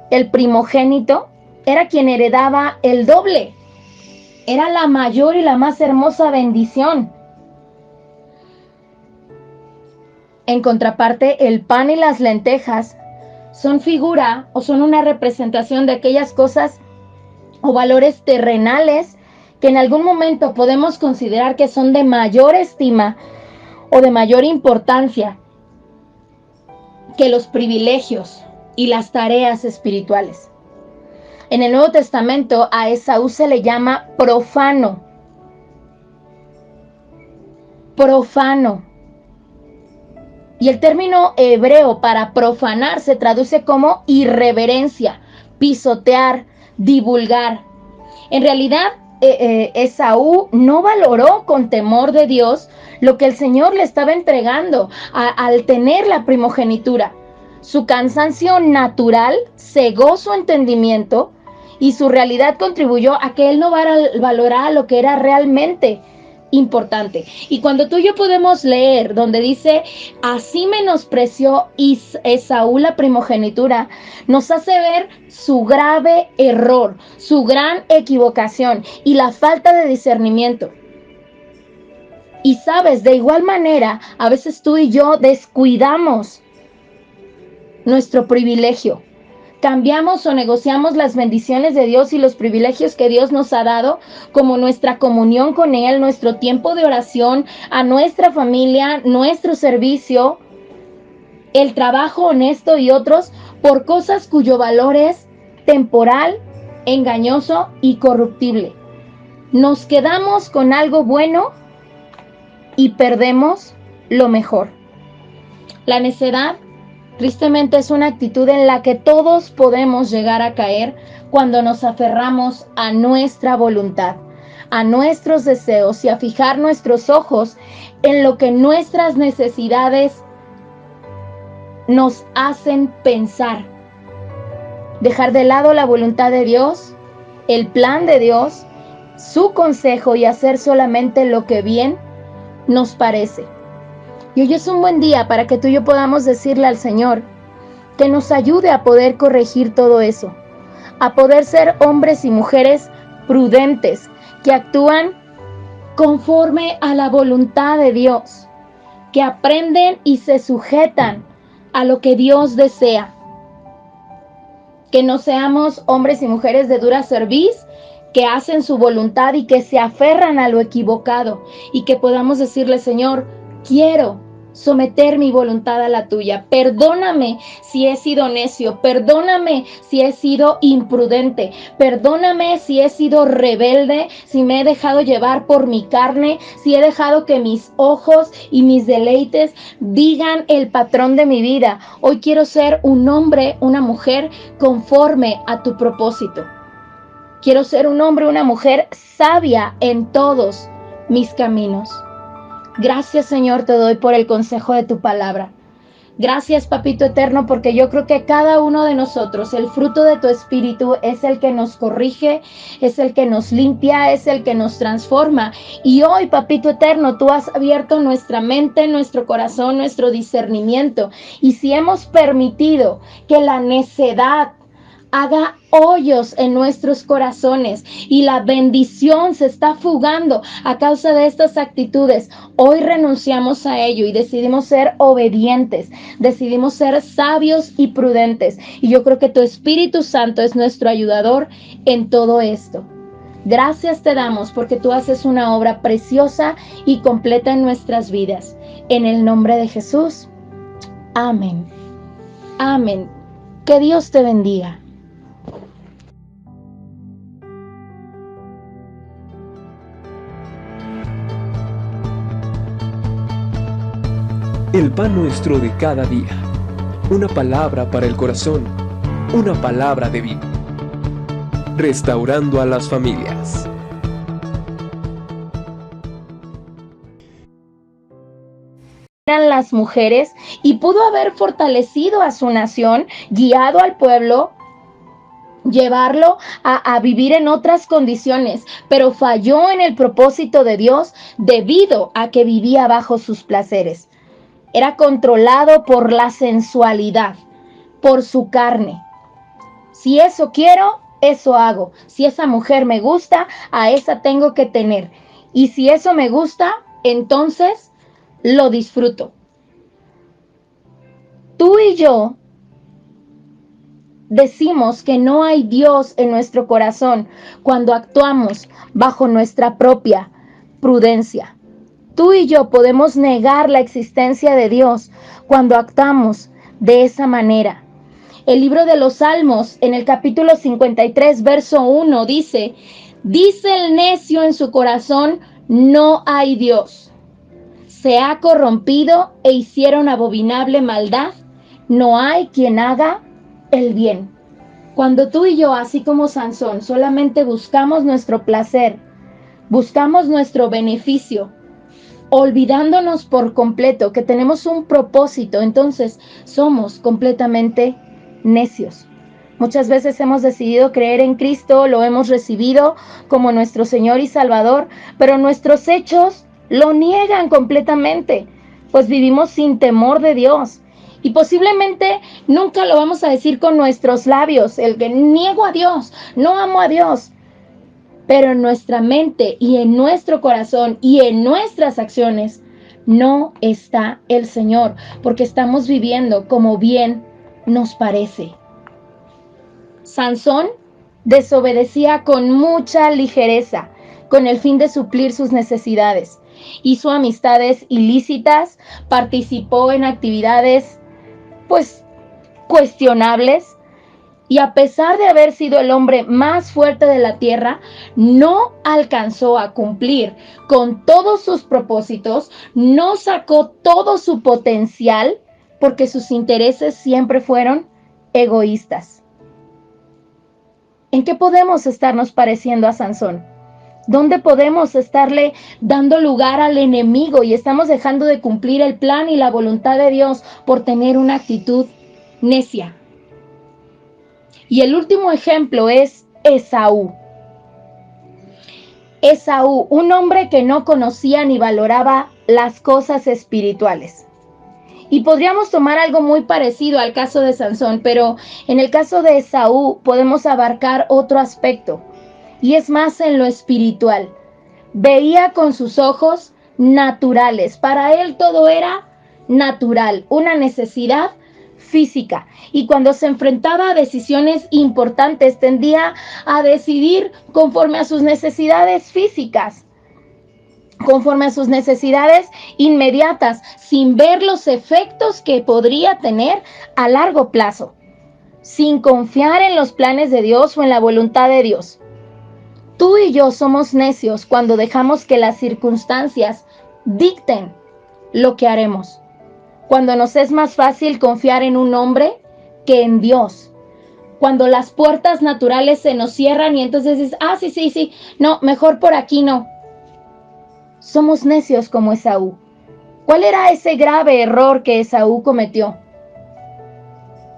Speaker 2: El primogénito era quien heredaba el doble. Era la mayor y la más hermosa bendición. En contraparte, el pan y las lentejas son figura o son una representación de aquellas cosas o valores terrenales que en algún momento podemos considerar que son de mayor estima o de mayor importancia que los privilegios y las tareas espirituales. En el Nuevo Testamento a Esaú se le llama profano. Profano. Y el término hebreo para profanar se traduce como irreverencia, pisotear, divulgar. En realidad, Esaú no valoró con temor de Dios lo que el Señor le estaba entregando al tener la primogenitura. Su cansancio natural cegó su entendimiento y su realidad contribuyó a que él no valorara lo que era realmente importante. Y cuando tú y yo podemos leer donde dice, así menospreció Esaú la primogenitura, nos hace ver su grave error, su gran equivocación y la falta de discernimiento. Y sabes, de igual manera, a veces tú y yo descuidamos nuestro privilegio. Cambiamos o negociamos las bendiciones de Dios y los privilegios que Dios nos ha dado, como nuestra comunión con Él, nuestro tiempo de oración, a nuestra familia, nuestro servicio, el trabajo honesto y otros, por cosas cuyo valor es temporal, engañoso y corruptible. Nos quedamos con algo bueno y perdemos lo mejor. La necedad, tristemente, es una actitud en la que todos podemos llegar a caer cuando nos aferramos a nuestra voluntad, a nuestros deseos y a fijar nuestros ojos en lo que nuestras necesidades nos hacen pensar. Dejar de lado la voluntad de Dios, el plan de Dios, su consejo y hacer solamente lo que bien nos parece. Y hoy es un buen día para que tú y yo podamos decirle al Señor que nos ayude a poder corregir todo eso, a poder ser hombres y mujeres prudentes, que actúan conforme a la voluntad de Dios, que aprenden y se sujetan a lo que Dios desea. Que no seamos hombres y mujeres de dura cerviz, que hacen su voluntad y que se aferran a lo equivocado, y que podamos decirle: Señor, quiero someter mi voluntad a la tuya. Perdóname si he sido necio, perdóname si he sido imprudente, perdóname si he sido rebelde, si me he dejado llevar por mi carne, si he dejado que mis ojos y mis deleites digan el patrón de mi vida. Hoy quiero ser un hombre, una mujer conforme a tu propósito. Quiero ser un hombre, una mujer sabia en todos mis caminos. Gracias, Señor, te doy por el consejo de tu palabra. Gracias, Papito Eterno, porque yo creo que cada uno de nosotros, el fruto de tu Espíritu es el que nos corrige, es el que nos limpia, es el que nos transforma. Y hoy, Papito Eterno, tú has abierto nuestra mente, nuestro corazón, nuestro discernimiento. Y si hemos permitido que la necedad haga hoyos en nuestros corazones y la bendición se está fugando a causa de estas actitudes, hoy renunciamos a ello y decidimos ser obedientes, decidimos ser sabios y prudentes. Y yo creo que tu Espíritu Santo es nuestro ayudador en todo esto. Gracias te damos porque tú haces una obra preciosa y completa en nuestras vidas. En el nombre de Jesús. Amén. Amén. Que Dios te bendiga.
Speaker 1: El pan nuestro de cada día. Una palabra para el corazón. Una palabra de vida. Restaurando a las familias.
Speaker 2: Eran las mujeres y pudo haber fortalecido a su nación, guiado al pueblo, llevarlo a vivir en otras condiciones, pero falló en el propósito de Dios debido a que vivía bajo sus placeres. Era controlado por la sensualidad, por su carne. Si eso quiero, eso hago. Si esa mujer me gusta, a esa tengo que tener. Y si eso me gusta, entonces lo disfruto. Tú y yo decimos que no hay Dios en nuestro corazón cuando actuamos bajo nuestra propia prudencia. Tú y yo podemos negar la existencia de Dios cuando actuamos de esa manera. El libro de los Salmos, en el capítulo 53, verso 1, dice el necio en su corazón, no hay Dios. Se ha corrompido e hicieron abominable maldad. No hay quien haga el bien. Cuando tú y yo, así como Sansón, solamente buscamos nuestro placer, buscamos nuestro beneficio, olvidándonos por completo que tenemos un propósito, entonces somos completamente necios. Muchas veces hemos decidido creer en Cristo, lo hemos recibido como nuestro Señor y Salvador, pero nuestros hechos lo niegan completamente, pues vivimos sin temor de Dios. Y posiblemente nunca lo vamos a decir con nuestros labios, el que niego a Dios, no amo a Dios. Pero en nuestra mente y en nuestro corazón y en nuestras acciones no está el Señor, porque estamos viviendo como bien nos parece. Sansón desobedecía con mucha ligereza, con el fin de suplir sus necesidades. Hizo amistades ilícitas, participó en actividades, cuestionables. Y a pesar de haber sido el hombre más fuerte de la tierra, no alcanzó a cumplir con todos sus propósitos, no sacó todo su potencial, porque sus intereses siempre fueron egoístas. ¿En qué podemos estarnos pareciendo a Sansón? ¿Dónde podemos estarle dando lugar al enemigo y estamos dejando de cumplir el plan y la voluntad de Dios por tener una actitud necia? Y el último ejemplo es Esaú. Esaú, un hombre que no conocía ni valoraba las cosas espirituales. Y podríamos tomar algo muy parecido al caso de Sansón, pero en el caso de Esaú podemos abarcar otro aspecto, y es más en lo espiritual. Veía con sus ojos, naturales. Para él todo era natural, una necesidad física. Y cuando se enfrentaba a decisiones importantes, tendía a decidir conforme a sus necesidades físicas, conforme a sus necesidades inmediatas, sin ver los efectos que podría tener a largo plazo, sin confiar en los planes de Dios o en la voluntad de Dios. Tú y yo somos necios cuando dejamos que las circunstancias dicten lo que haremos, cuando nos es más fácil confiar en un hombre que en Dios, cuando las puertas naturales se nos cierran y entonces dices, sí, no, mejor por aquí no. Somos necios como Esaú. ¿Cuál era ese grave error que Esaú cometió?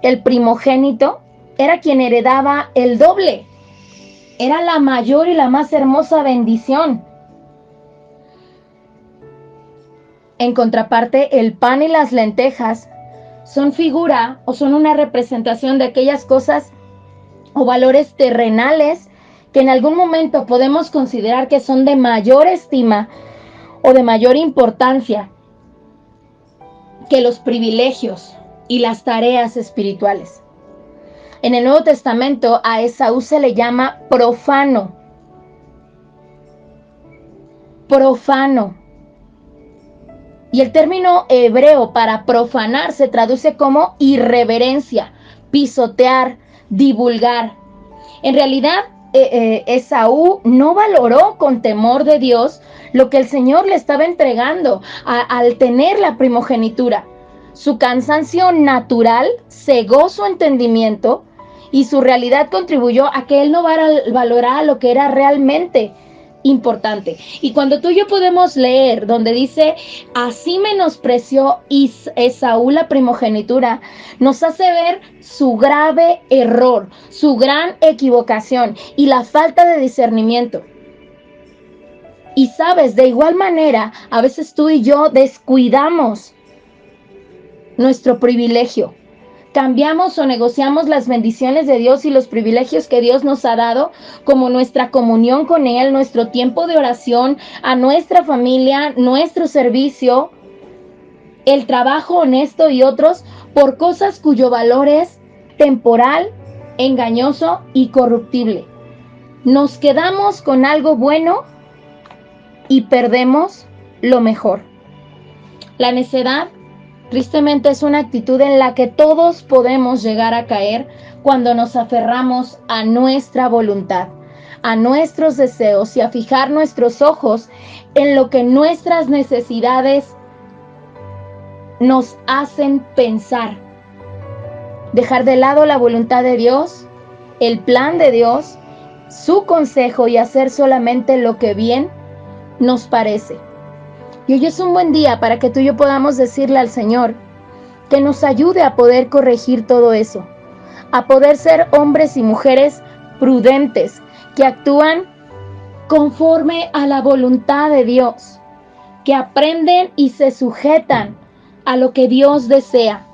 Speaker 2: El primogénito era quien heredaba el doble. Era la mayor y la más hermosa bendición. En contraparte, el pan y las lentejas son figura o son una representación de aquellas cosas o valores terrenales que en algún momento podemos considerar que son de mayor estima o de mayor importancia que los privilegios y las tareas espirituales. En el Nuevo Testamento a Esaú se le llama profano. Profano. Y el término hebreo para profanar se traduce como irreverencia, pisotear, divulgar. En realidad, Esaú no valoró con temor de Dios lo que el Señor le estaba entregando al tener la primogenitura. Su cansancio natural cegó su entendimiento y su realidad contribuyó a que él no valorara lo que era realmente importante. Y cuando tú y yo podemos leer donde dice, así menospreció Esaú la primogenitura, nos hace ver su grave error, su gran equivocación y la falta de discernimiento. Y sabes, de igual manera, a veces tú y yo descuidamos nuestro privilegio. Cambiamos o negociamos las bendiciones de Dios y los privilegios que Dios nos ha dado, como nuestra comunión con Él, nuestro tiempo de oración, a nuestra familia, nuestro servicio, el trabajo honesto y otros, por cosas cuyo valor es temporal, engañoso y corruptible. Nos quedamos con algo bueno y perdemos lo mejor. La necedad, tristemente, es una actitud en la que todos podemos llegar a caer cuando nos aferramos a nuestra voluntad, a nuestros deseos y a fijar nuestros ojos en lo que nuestras necesidades nos hacen pensar. Dejar de lado la voluntad de Dios, el plan de Dios, su consejo y hacer solamente lo que bien nos parece. Y hoy es un buen día para que tú y yo podamos decirle al Señor que nos ayude a poder corregir todo eso, a poder ser hombres y mujeres prudentes, que actúan conforme a la voluntad de Dios, que aprenden y se sujetan a lo que Dios desea.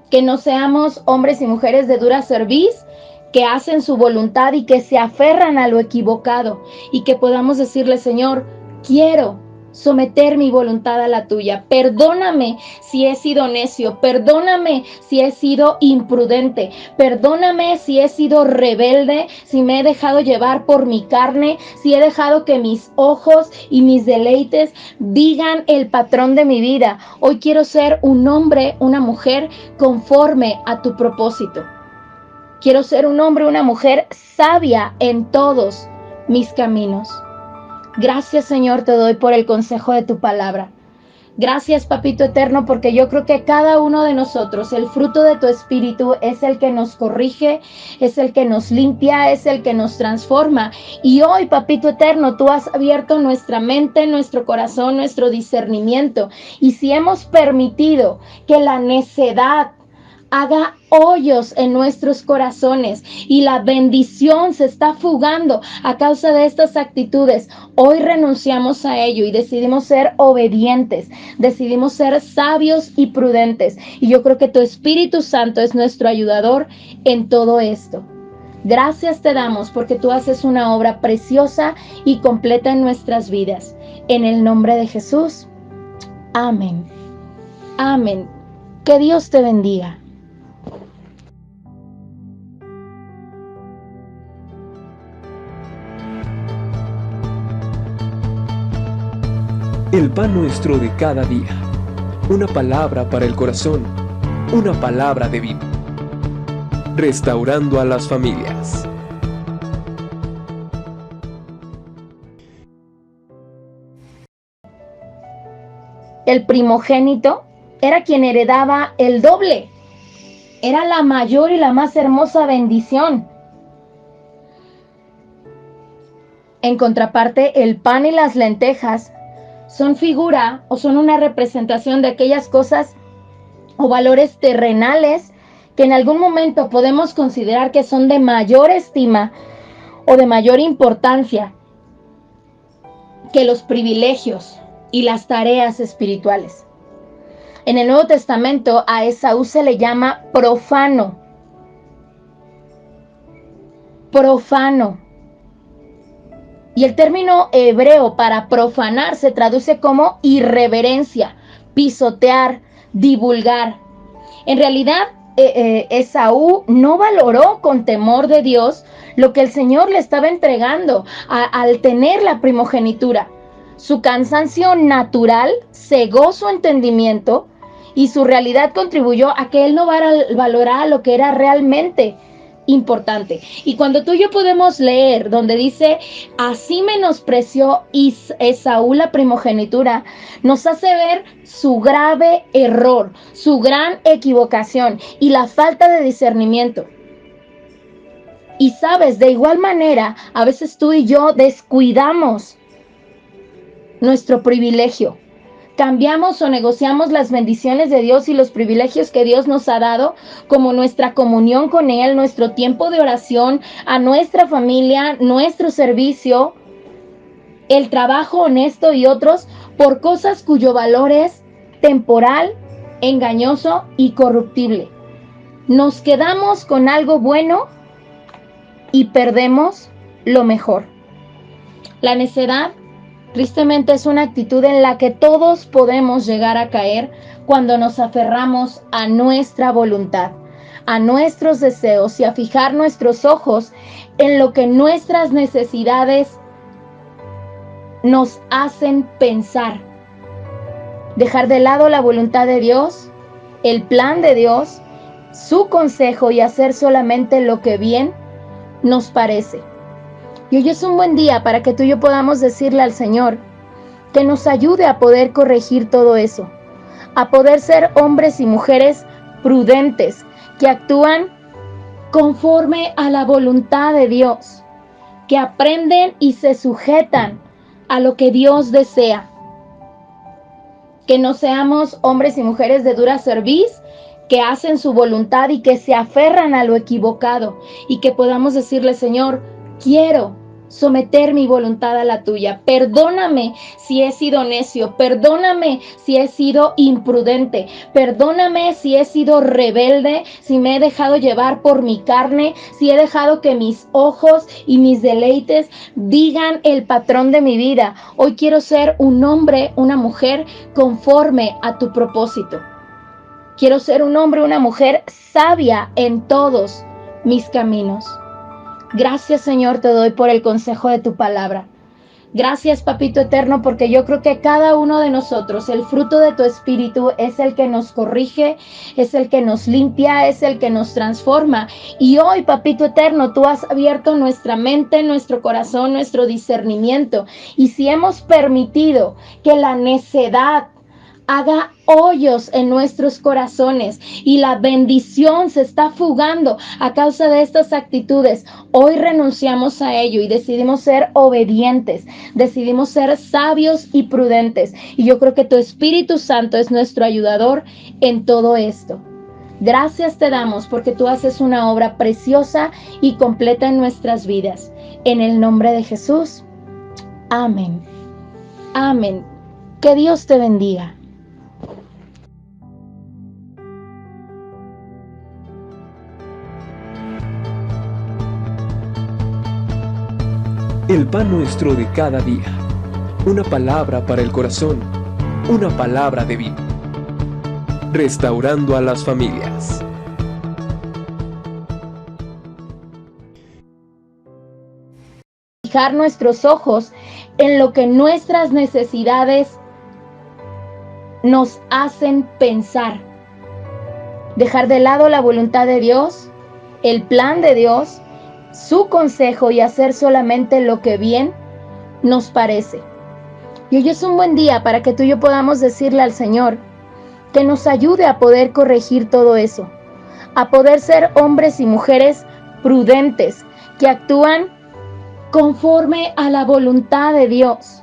Speaker 2: Que no seamos hombres y mujeres de dura cerviz, que hacen su voluntad y que se aferran a lo equivocado, y que podamos decirle, Señor, quiero someter mi voluntad a la tuya. Perdóname si he sido necio, perdóname si he sido imprudente, perdóname si he sido rebelde, si me he dejado llevar por mi carne, si he dejado que mis ojos y mis deleites digan el patrón de mi vida. Hoy quiero ser un hombre, una mujer conforme a tu propósito. Quiero ser un hombre, una mujer sabia en todos mis caminos. Gracias, Señor, te doy por el consejo de tu palabra. Gracias, Papito Eterno, porque yo creo que cada uno de nosotros, el fruto de tu Espíritu es el que nos corrige, es el que nos limpia, es el que nos transforma. Y hoy, Papito Eterno, tú has abierto nuestra mente, nuestro corazón, nuestro discernimiento. Y si hemos permitido que la necedad haga hoyos en nuestros corazones y la bendición se está fugando a causa de estas actitudes, hoy renunciamos a ello y decidimos ser obedientes, decidimos ser sabios y prudentes. Y yo creo que tu Espíritu Santo es nuestro ayudador en todo esto. Gracias te damos porque tú haces una obra preciosa y completa en nuestras vidas. En el nombre de Jesús. Amén. Amén. Que Dios te bendiga.
Speaker 1: El pan nuestro de cada día. Una palabra para el corazón. Una palabra de vida. Restaurando a las familias.
Speaker 2: El primogénito era quien heredaba el doble. Era la mayor y la más hermosa bendición. En contraparte, el pan y las lentejas son figura o son una representación de aquellas cosas o valores terrenales que en algún momento podemos considerar que son de mayor estima o de mayor importancia que los privilegios y las tareas espirituales. En el Nuevo Testamento a Esaú se le llama profano. Profano. Y el término hebreo para profanar se traduce como irreverencia, pisotear, divulgar. En realidad, Esaú no valoró con temor de Dios lo que el Señor le estaba entregando al tener la primogenitura. Su cansancio natural cegó su entendimiento y su realidad contribuyó a que él no valorara lo que era realmente importante. Y cuando tú y yo podemos leer donde dice, así menospreció Esaú la primogenitura, nos hace ver su grave error, su gran equivocación y la falta de discernimiento. Y sabes, de igual manera, a veces tú y yo descuidamos nuestro privilegio. Cambiamos o negociamos las bendiciones de Dios y los privilegios que Dios nos ha dado, como nuestra comunión con Él, nuestro tiempo de oración, a nuestra familia, nuestro servicio, el trabajo honesto y otros, por cosas cuyo valor es temporal, engañoso y corruptible. Nos quedamos con algo bueno y perdemos lo mejor. La necedad, tristemente, es una actitud en la que todos podemos llegar a caer cuando nos aferramos a nuestra voluntad, a nuestros deseos y a fijar nuestros ojos en lo que nuestras necesidades nos hacen pensar. Dejar de lado la voluntad de Dios, el plan de Dios, su consejo y hacer solamente lo que bien nos parece. Y hoy es un buen día para que tú y yo podamos decirle al Señor que nos ayude a poder corregir todo eso, a poder ser hombres y mujeres prudentes, que actúan conforme a la voluntad de Dios, que aprenden y se sujetan a lo que Dios desea. Que no seamos hombres y mujeres de dura cerviz, que hacen su voluntad y que se aferran a lo equivocado, y que podamos decirle, Señor, quiero someter mi voluntad a la tuya. Perdóname si he sido necio, perdóname si he sido imprudente, perdóname si he sido rebelde, si me he dejado llevar por mi carne, si he dejado que mis ojos y mis deleites digan el patrón de mi vida. Hoy quiero ser un hombre, una mujer conforme a tu propósito. Quiero ser un hombre, una mujer sabia en todos mis caminos. Gracias, Señor, te doy por el consejo de tu palabra. Gracias, Papito Eterno, porque yo creo que cada uno de nosotros, el fruto de tu Espíritu es el que nos corrige, es el que nos limpia, es el que nos transforma. Y hoy, Papito Eterno, tú has abierto nuestra mente, nuestro corazón, nuestro discernimiento. Y si hemos permitido que la necedad haga hoyos en nuestros corazones y la bendición se está fugando a causa de estas actitudes, hoy renunciamos a ello y decidimos ser obedientes, decidimos ser sabios y prudentes. Y yo creo que tu Espíritu Santo es nuestro ayudador en todo esto. Gracias te damos porque tú haces una obra preciosa y completa en nuestras vidas. En el nombre de Jesús. Amén. Amén. Que Dios te bendiga.
Speaker 1: El pan nuestro de cada día. Una palabra para el corazón. Una palabra de vida. Restaurando a las familias.
Speaker 2: Fijar nuestros ojos en lo que nuestras necesidades nos hacen pensar. Dejar de lado la voluntad de Dios, el plan de Dios, su consejo y hacer solamente lo que bien nos parece. Y hoy es un buen día para que tú y yo podamos decirle al Señor que nos ayude a poder corregir todo eso, a poder ser hombres y mujeres prudentes, que actúan conforme a la voluntad de Dios,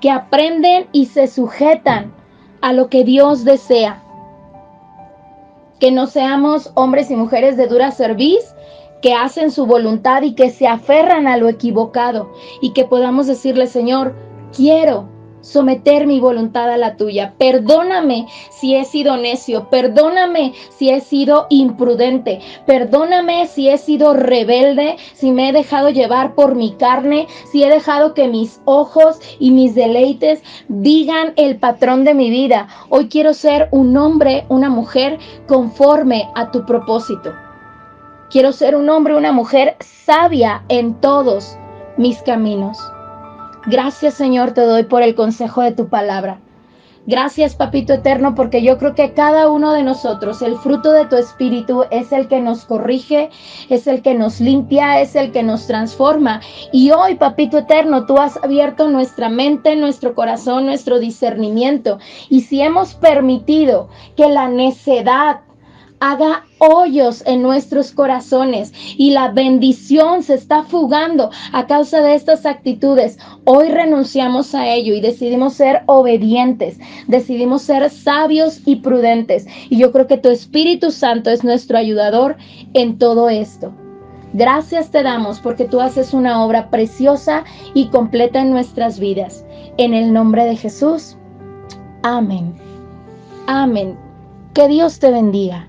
Speaker 2: que aprenden y se sujetan a lo que Dios desea. Que no seamos hombres y mujeres de dura cerviz, que hacen su voluntad y que se aferran a lo equivocado, y que podamos decirle: Señor, quiero someter mi voluntad a la tuya. Perdóname si he sido necio, perdóname si he sido imprudente, perdóname si he sido rebelde, si me he dejado llevar por mi carne, si he dejado que mis ojos y mis deleites digan el patrón de mi vida. Hoy quiero ser un hombre, una mujer conforme a tu propósito. Quiero ser un hombre, una mujer sabia en todos mis caminos. Gracias, Señor, te doy por el consejo de tu palabra. Gracias, Papito Eterno, porque yo creo que cada uno de nosotros, el fruto de tu Espíritu es el que nos corrige, es el que nos limpia, es el que nos transforma. Y hoy, Papito Eterno, tú has abierto nuestra mente, nuestro corazón, nuestro discernimiento. Y si hemos permitido que la necedad haga hoyos en nuestros corazones y la bendición se está fugando a causa de estas actitudes, hoy renunciamos a ello y decidimos ser obedientes, decidimos ser sabios y prudentes. Y yo creo que tu Espíritu Santo es nuestro ayudador en todo esto. Gracias te damos porque tú haces una obra preciosa y completa en nuestras vidas. En el nombre de Jesús. Amén. Amén. Que Dios te bendiga.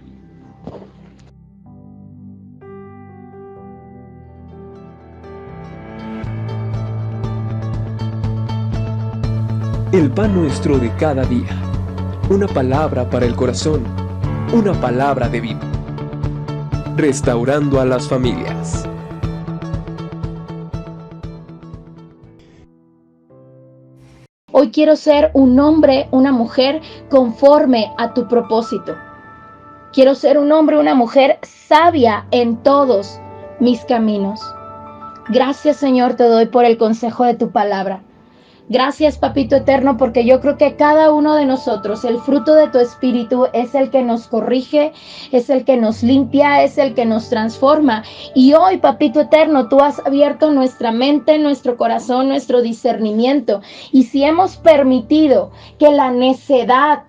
Speaker 1: El pan nuestro de cada día. Una palabra para el corazón. Una palabra de vida. Restaurando a las familias.
Speaker 2: Hoy quiero ser un hombre, una mujer conforme a tu propósito. Quiero ser un hombre, una mujer sabia en todos mis caminos. Gracias, Señor, te doy por el consejo de tu palabra. Gracias, Papito Eterno, porque yo creo que cada uno de nosotros, el fruto de tu Espíritu es el que nos corrige, es el que nos limpia, es el que nos transforma. Y hoy, Papito Eterno, tú has abierto nuestra mente, nuestro corazón, nuestro discernimiento. Y si hemos permitido que la necedad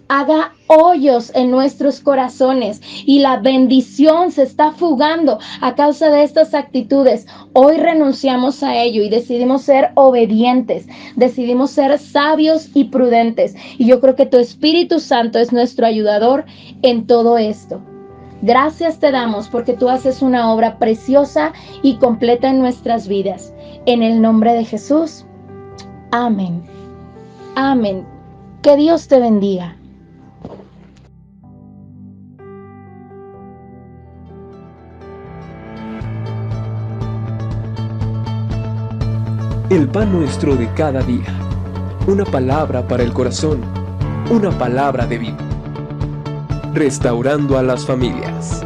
Speaker 2: haga hoyos en nuestros corazones y la bendición se está fugando a causa de estas actitudes, hoy renunciamos a ello y decidimos ser obedientes, decidimos ser sabios y prudentes. Y yo creo que tu Espíritu Santo es nuestro ayudador en todo esto. Gracias te damos porque tú haces una obra preciosa y completa en nuestras vidas. En el nombre de Jesús. Amén. Amén. Que Dios te bendiga.
Speaker 1: El pan nuestro de cada día. Una palabra para el corazón. Una palabra de vida. Restaurando a las familias.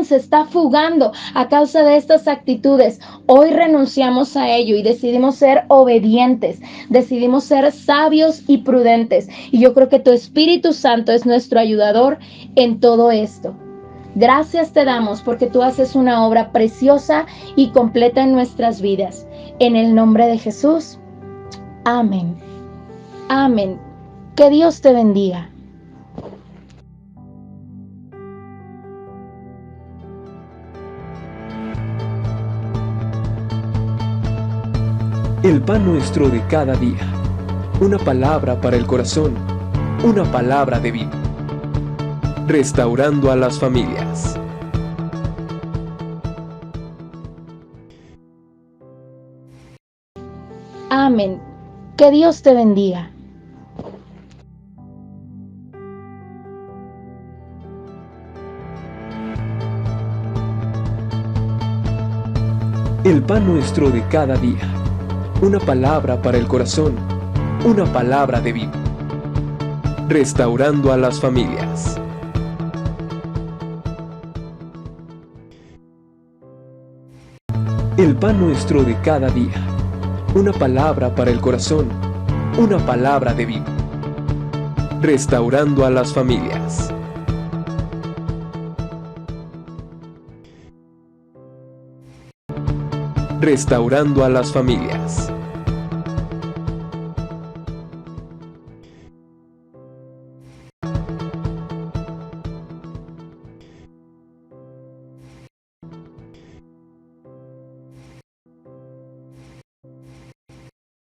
Speaker 2: Se está fugando a causa de estas actitudes. Hoy renunciamos a ello y decidimos ser obedientes, decidimos ser sabios y prudentes. Y yo creo que tu Espíritu Santo es nuestro ayudador en todo esto. Gracias te damos porque tú haces una obra preciosa y completa en nuestras vidas. En el nombre de Jesús. Amén. Amén. Que Dios te bendiga.
Speaker 1: El pan nuestro de cada día. Una palabra para el corazón. Una palabra de vida. Restaurando a las familias.
Speaker 2: Amén. Que Dios te bendiga.
Speaker 1: El pan nuestro de cada día. Una palabra para el corazón. Una palabra de vida. Restaurando a las familias. El pan nuestro de cada día. Una palabra para el corazón. Una palabra de vida. Restaurando a las familias. Restaurando a las familias.